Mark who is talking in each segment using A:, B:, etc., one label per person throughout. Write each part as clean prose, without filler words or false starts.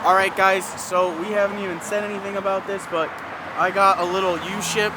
A: Alright guys, so we haven't even said anything about this, but I got a little U-ship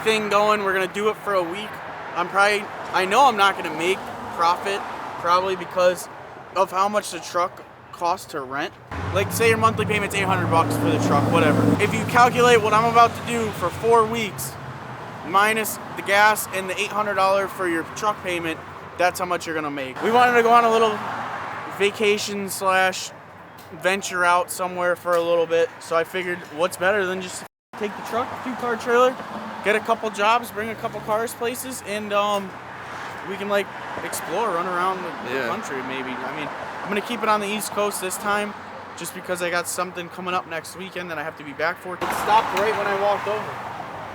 A: thing going. We're gonna do it for a week. I know I'm not gonna make profit, probably because of how much the truck costs to rent. Like, say your monthly payment's $800 for the truck, whatever. If you calculate what I'm about to do for 4 weeks, minus the gas and the $800 for your truck payment, that's how much you're gonna make. We wanted to go on a little vacation slash venture out somewhere for a little bit, so I figured what's better than just take the truck, 2-car trailer, get a couple jobs, bring a couple cars places, and we can like explore, run around the country maybe. I mean, I'm gonna keep it on the East Coast this time just because I got something coming up next weekend that I have to be back for. It stopped right when I walked over.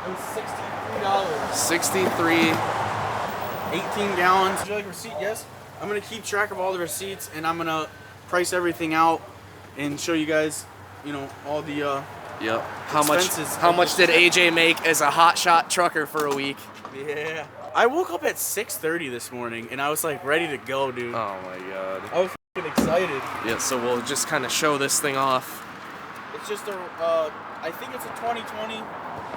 A: It was $63.
B: 63.
A: 18 gallons. Would you like a receipt? Yes. I'm gonna keep track of all the receipts and I'm gonna price everything out and show you guys, you know, all the
B: How much did AJ make as a hotshot trucker for a week?
A: Yeah. I woke up at 6:30 this morning and I was like ready to go, dude.
B: Oh my god.
A: I was f***ing excited.
B: Yeah, so we'll just kind of show this thing off.
A: It's just I think it's a 2020,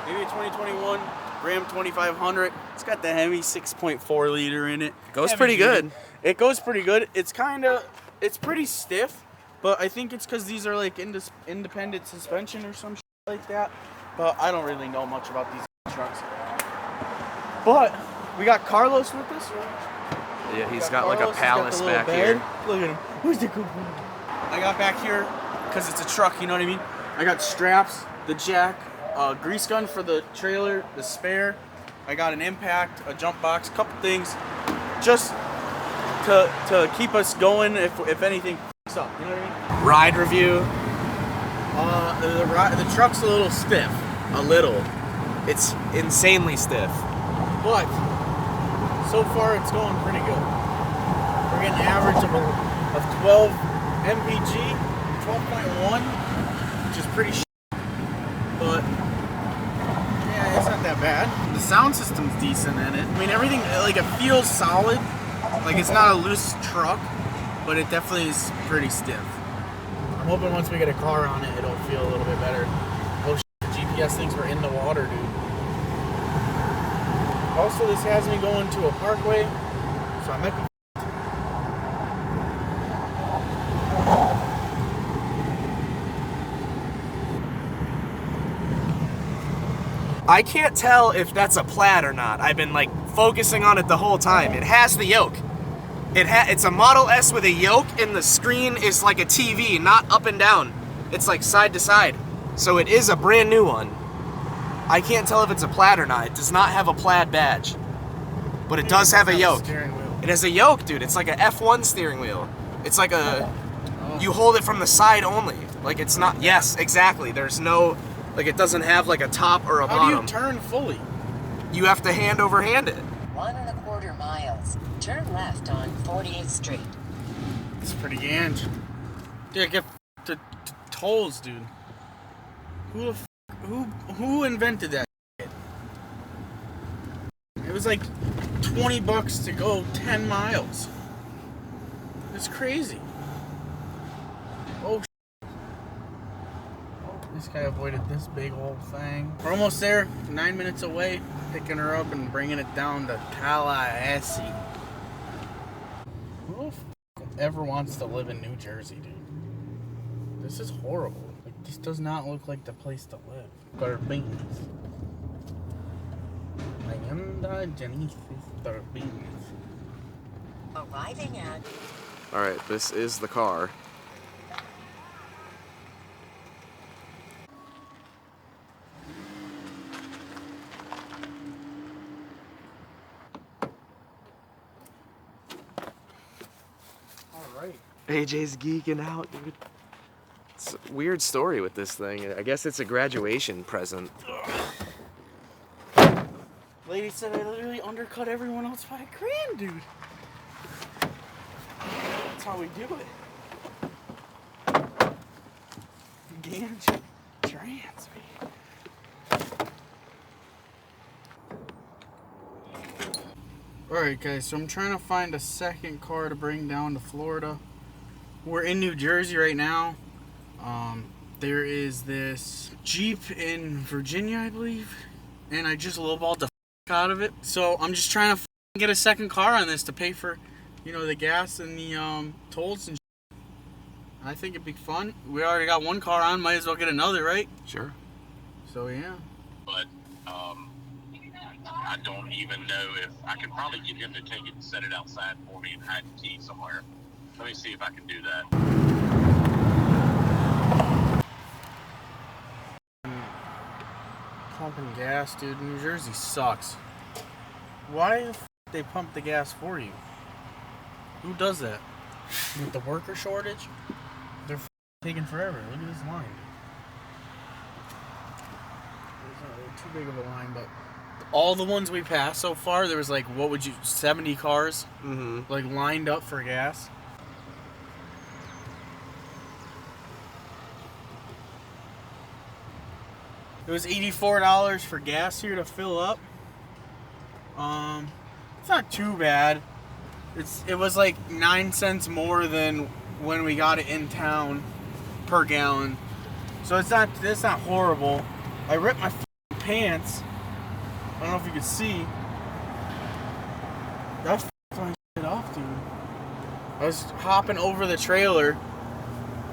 A: maybe a 2021 Ram 2500. It's got the Hemi 6.4 liter in it.
B: Goes pretty good.
A: It goes pretty good. It's pretty stiff. But I think it's because these are like independent suspension or some shit like that. But I don't really know much about these trucks. But we got Carlos with us, right?
B: Yeah, he's got like a Palace back here.
A: Look at him. Who's the good one? I got back here because it's a truck, you know what I mean? I got straps, the jack, grease gun for the trailer, the spare. I got an impact, a jump box, a couple things just to keep us going if anything up, you know what I mean?
B: Ride review.
A: The truck's a little stiff. A little.
B: It's insanely stiff.
A: But so far it's going pretty good. We're getting an average of 12 mpg, 12.1, which is pretty but yeah, it's not that bad. The sound system's decent in it. I mean, everything, like, it feels solid. Like, it's not a loose truck, but it definitely is pretty stiff. I'm hoping once we get a car on it, it'll feel a little bit better. Oh shit, the GPS thinks we're in the water, dude. Also, this has me going to a parkway, so I might be
B: I can't tell if that's a plaid or not. I've been like focusing on it the whole time. It has the yoke. It's a Model S with a yoke, and the screen is like a TV, not up and down. It's like side to side. So it is a brand new one. I can't tell if it's a plaid or not. It does not have a plaid badge. But it does have a yoke. It has a yoke, dude. It's like a F1 steering wheel. It's like a... You hold it from the side only. Like, it's not... Yes, exactly. There's no... Like, it doesn't have like a top or a bottom.
A: How do you turn fully?
B: You have to hand over hand it.
C: 1.25 miles. Turn left on 48th Street.
A: It's pretty ganj. Dude, I get to tolls, dude. Who invented that shit? It was like $20 to go 10 miles. It's crazy. Oh, this guy avoided this big old thing. We're almost there. 9 minutes away. Picking her up and bringing it down to Tallahassee. Who the f ever wants to live in New Jersey, dude? This is horrible. Like, this does not look like the place to live. Beans.
C: Arriving at...
B: Alright, this is the car.
A: Alright.
B: AJ's geeking out, dude. It's a weird story with this thing. I guess it's a graduation present.
A: Lady said I literally undercut everyone else by $1,000, dude. That's how we do it. Ganj trans, man. Alright guys, so I'm trying to find a second car to bring down to Florida. We're in New Jersey right now. There is this Jeep in Virginia, I believe, and I just lowballed the out of it. So I'm just trying to get a second car on this to pay for, the gas and the tolls and shit. I think it'd be fun. We already got one car on, might as well get another, right?
B: Sure.
A: So yeah.
D: But I don't even know if I could probably get him to take it and set it outside for me and hide the key somewhere. Let me see if I can do that.
A: Pumping gas, dude. New Jersey sucks. Why the f they pump the gas for you? Who does that? With the worker shortage? They're taking forever. Look at this line. It's not really too big of a line, but all the ones we passed so far, there was like, 70 cars?
B: Mm-hmm.
A: Like lined up for gas. It was $84 for gas here to fill up. It's not too bad. It was like 9 cents more than when we got it in town per gallon. So it's not horrible. I ripped my pants. I don't know if you can see. That my shit off, dude. I was hopping over the trailer,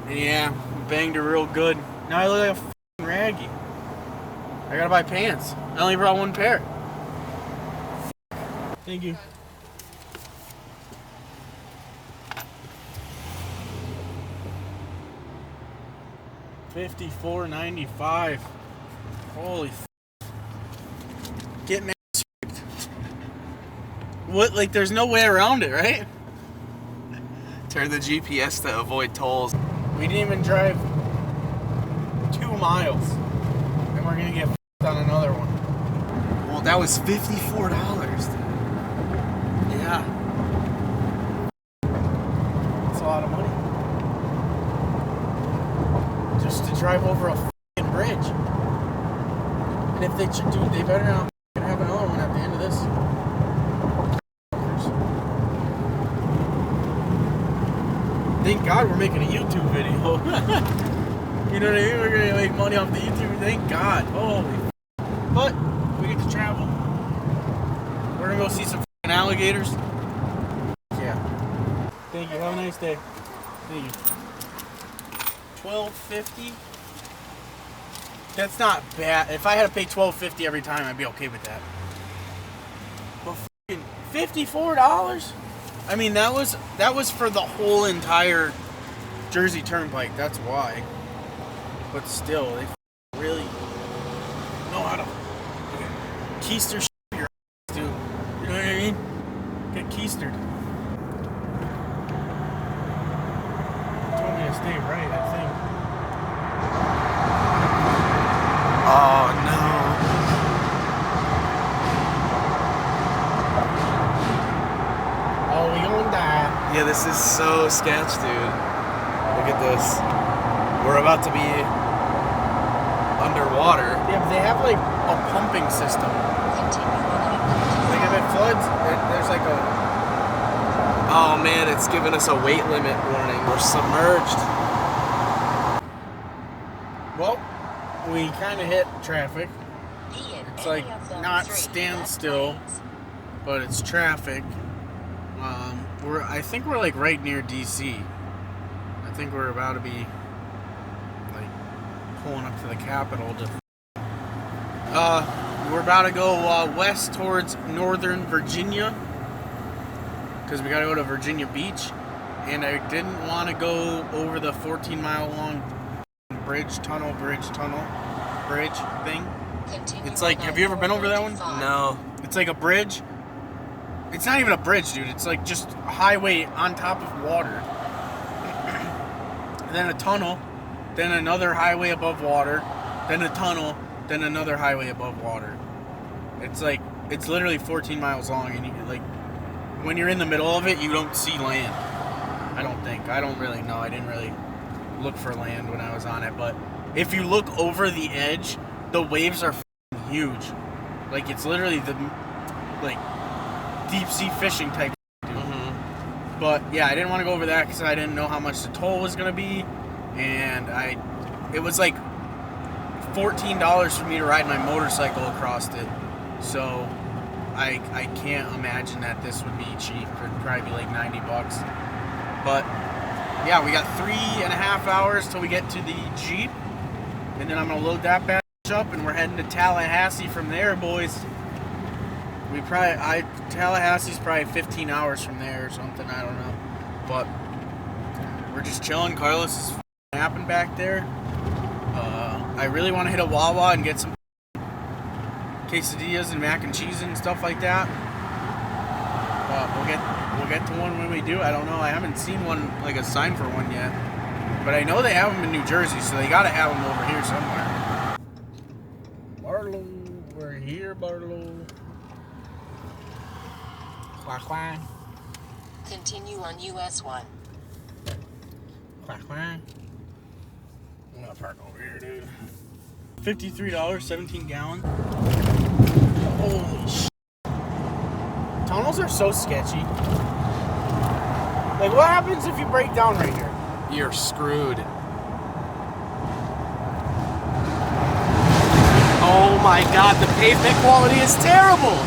A: and yeah, banged it real good. Now I look like a raggy. I gotta buy pants. I only brought one pair. Thank you. $54.95. Holy getting that. What? Like, there's no way around it, right?
B: Turn the GPS to avoid tolls.
A: We didn't even drive 2 miles, and we're gonna get on another one.
B: Well, that was $54.
A: Yeah. That's a lot of money. Just to drive over a f***ing bridge. And if they should do, they better not have another one at the end of this. Thank God we're making a YouTube video. You know what I mean? We're gonna make money off the YouTube. Thank God. Holy f***. But we get to travel. We're gonna go see some f***ing alligators. Yeah. Thank you. Have a nice day. Thank you. $12.50. That's not bad. If I had to pay $12.50 every time, I'd be okay with that. But f***ing $54? I mean, that was for the whole entire Jersey Turnpike. That's why. But still, they really know how to keister your ass, dude. You know what I mean? Get keistered. Told me to stay right, I think.
B: Oh no.
A: Oh, we gonna die.
B: Yeah, this is so sketch, dude. Look at this. We're about to be underwater.
A: Yeah, but they have like a pumping system. Like if it floods, there's like a...
B: Oh man, it's giving us a weight limit warning. We're submerged.
A: Well, we kind of hit traffic. It's like not standstill, but it's traffic. I think we're like right near DC. I think we're about to be like pulling up to the Capitol. We're about to go west towards Northern Virginia because we got to go to Virginia Beach, and I didn't want to go over the 14-mile long bridge thing. It's like, have you ever been over that one?
B: No.
A: It's like a bridge. It's not even a bridge, dude. It's like just a highway on top of water. Then a tunnel, then another highway above water, then a tunnel, then another highway above water. It's like, it's literally 14 miles long, and you like, when you're in the middle of it, you don't see land. I don't think. I don't really know. I didn't really look for land when I was on it, but if you look over the edge, the waves are huge. Like, it's literally the like deep sea fishing type, dude. Mm-hmm. But yeah, I didn't want to go over that because I didn't know how much the toll was gonna be, and it was like $14 for me to ride my motorcycle across it. So I can't imagine that this would be cheap. It'd probably be like $90. But yeah, we got 3.5 hours till we get to the Jeep, and then I'm gonna load that batch up, and we're heading to Tallahassee from there, boys. Tallahassee's probably 15 hours from there or something. I don't know, but we're just chilling. Carlos is napping back there. I really want to hit a Wawa and get some quesadillas and mac and cheese and stuff like that. We'll get to one when we do. I don't know. I haven't seen one, like a sign for one yet. But I know they have them in New Jersey, so they gotta have them over here somewhere. Barlow, we're here, Barlow. Quack quack.
C: Continue on US 1.
A: Quack quack. I'm gonna park over here, dude. $53, 17 gallon. Holy shit. Tunnels are so sketchy. Like, what happens if you break down right here?
B: You're screwed. Oh my god, the pavement quality is terrible!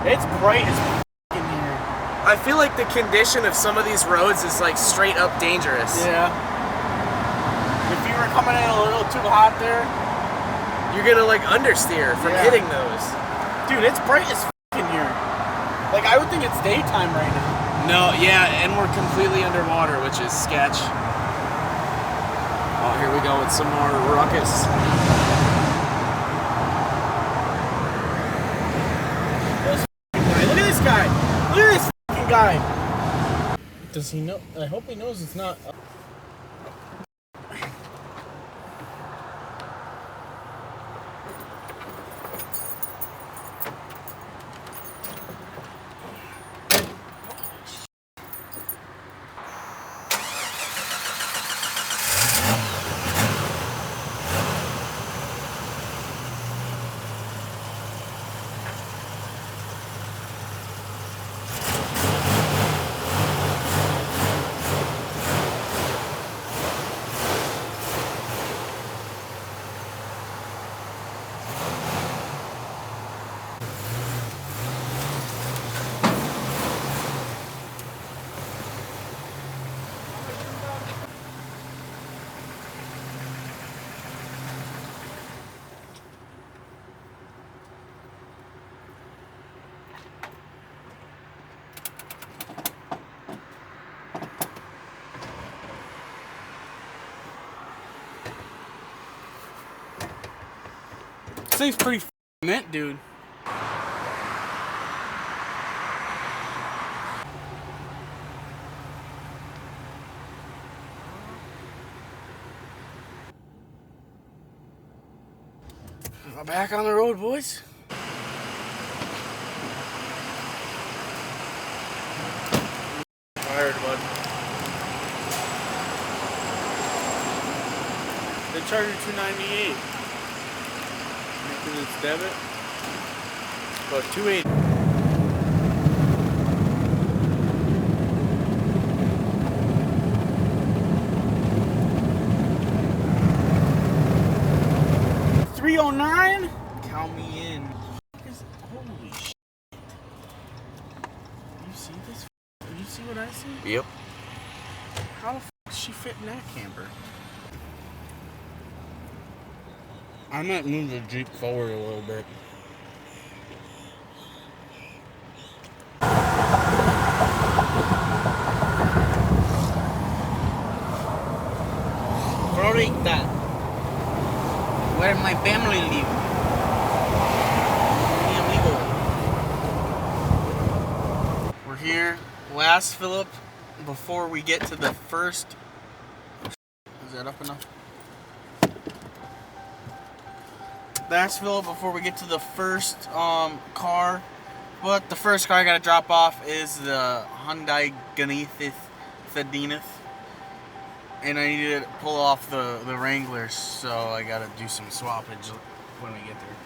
A: It's bright as f*** in here.
B: I feel like the condition of some of these roads is like straight up dangerous.
A: Yeah. If you were coming in a little too hot there,
B: You're gonna like understeer from hitting those.
A: dude, it's bright as f*** in here. Like, I would think it's daytime right now.
B: No, yeah, and we're completely underwater, which is sketch. Oh, here we go with some more ruckus.
A: Look at this guy. Look at this f***ing guy. Does he know? I hope he knows it's not. This thing's pretty f***ing mint, dude. We're back on the road, boys. Tired, bud. They charge you $298. Because it's debit. About $280. $309? Count me in. Holy shit. You see this? You see what I see?
B: Yep.
A: How the f does she fit in that camper? I might move the Jeep forward a little bit. Torrington, where my family live. Mi amigo. We're here, last Phillip, before we get to the first. Is that up enough? Last Phillip before we get to the first car. But the first car I gotta drop off is the Hyundai Genesis. And I need to pull off the Wranglers, so I gotta do some swappage when we get there.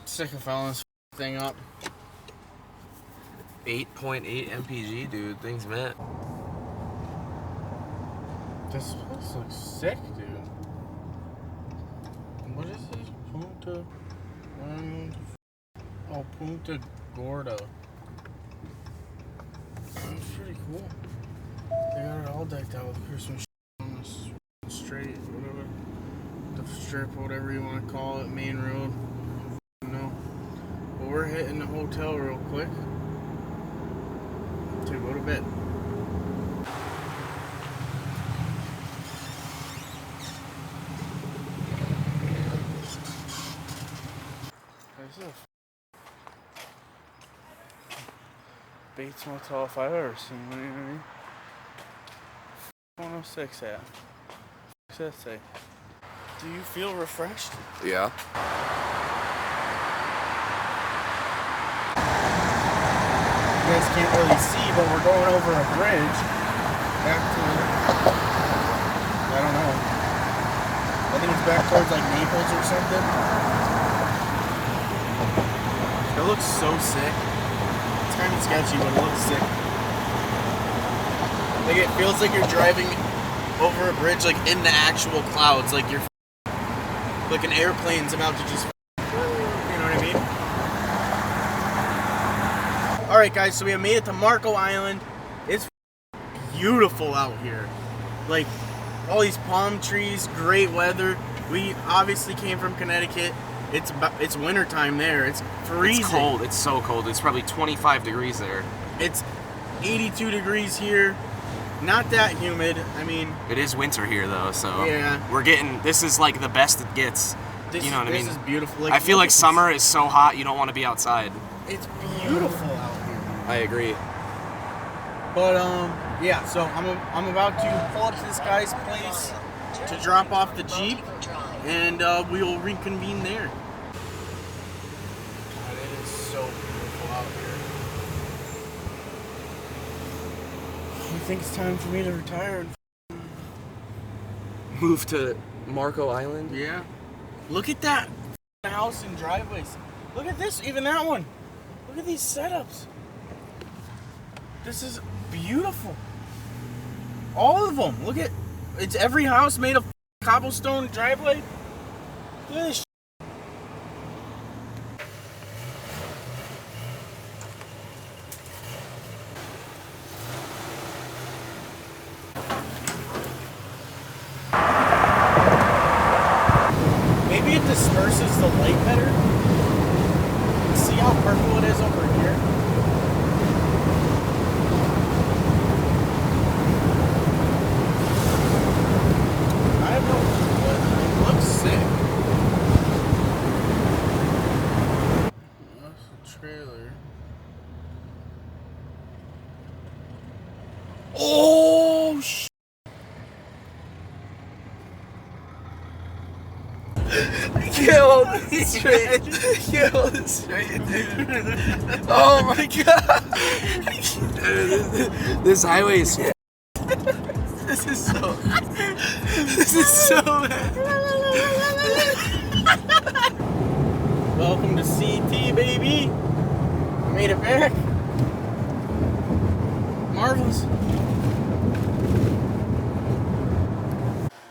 A: Sick of filling this thing up.
B: 8.8 mpg, dude. Things met.
A: This place looks sick, dude. What is this? Punta. Oh, Punta Gorda. That's pretty cool. They got it all decked out with Christmas on the straight, whatever. The strip, whatever you want to call it, main road. No. But we're hitting the hotel real quick to go to bed. This is a Bates Motel if I've ever seen one, you know what I mean? 106 at. What's that say? Do you feel refreshed?
B: Yeah.
A: You guys can't really see, but we're going over a bridge back to, I don't know. I think it's back towards like Naples or something. It looks so sick. It's kind of sketchy, but it looks sick. Like it feels like you're driving over a bridge, like in the actual clouds, like you're like an airplane's about to just, you know what I mean? All right, guys, so we have made it to Marco Island. It's beautiful out here. Like all these palm trees, great weather. We obviously came from Connecticut. It's winter time there. It's freezing.
B: It's cold. It's so cold. It's probably 25 degrees there.
A: It's 82 degrees here. Not that humid. I mean,
B: it is winter here though, so
A: yeah.
B: We're getting. This is like the best it gets. You know what I mean?
A: This is beautiful. Like,
B: I feel like summer is so hot you don't want to be outside.
A: It's beautiful out here.
B: I agree.
A: But yeah. So I'm about to pull up to this guy's place to drop off the Jeep, and we will reconvene there. God, it is so beautiful out here. I think it's time for me to retire.
B: Move to Marco Island?
A: Yeah. Look at that house and driveways. Look at this, even that one. Look at these setups. This is beautiful. All of them. Look at, it's every house made of cobblestone driveway. Look at this. Maybe it disperses the light better. See how purple it is over here? I have no clue, but it looks sick. That's a trailer. Oh, shit.
B: Can't hold this straight. Can't hold this straight, dude. Oh my god. This highway is. This is so. This is so bad.
A: Welcome to CT, baby. Made it back. Marvelous.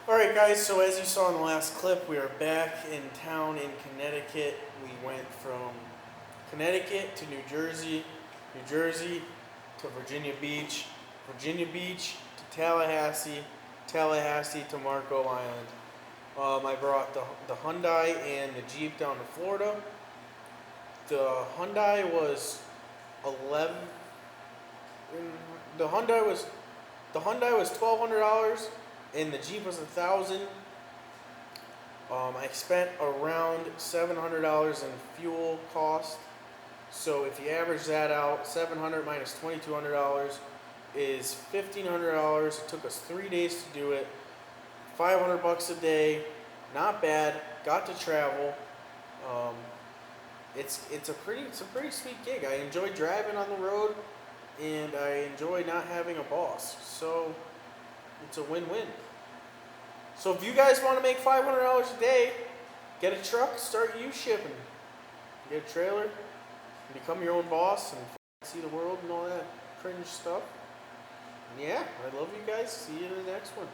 A: Alright guys, so as you saw in the last clip, we are back in town in Connecticut. We went from Connecticut to New Jersey, New Jersey to Virginia Beach, Virginia Beach to Tallahassee, Tallahassee to Marco Island. I brought the Hyundai and the Jeep down to Florida. The Hyundai was $1,200. And the Jeep was $1,000. I spent around $700 in fuel cost. So if you average that out, $700 minus $2,200, is $1,500. It took us 3 days to do it. $500 a day, not bad. Got to travel. It's a pretty sweet gig. I enjoy driving on the road, and I enjoy not having a boss. So it's a win-win. So if you guys want to make $500 a day, get a truck, start shipping. Get a trailer, become your own boss, and see the world and all that cringe stuff. And yeah, I love you guys. See you in the next one.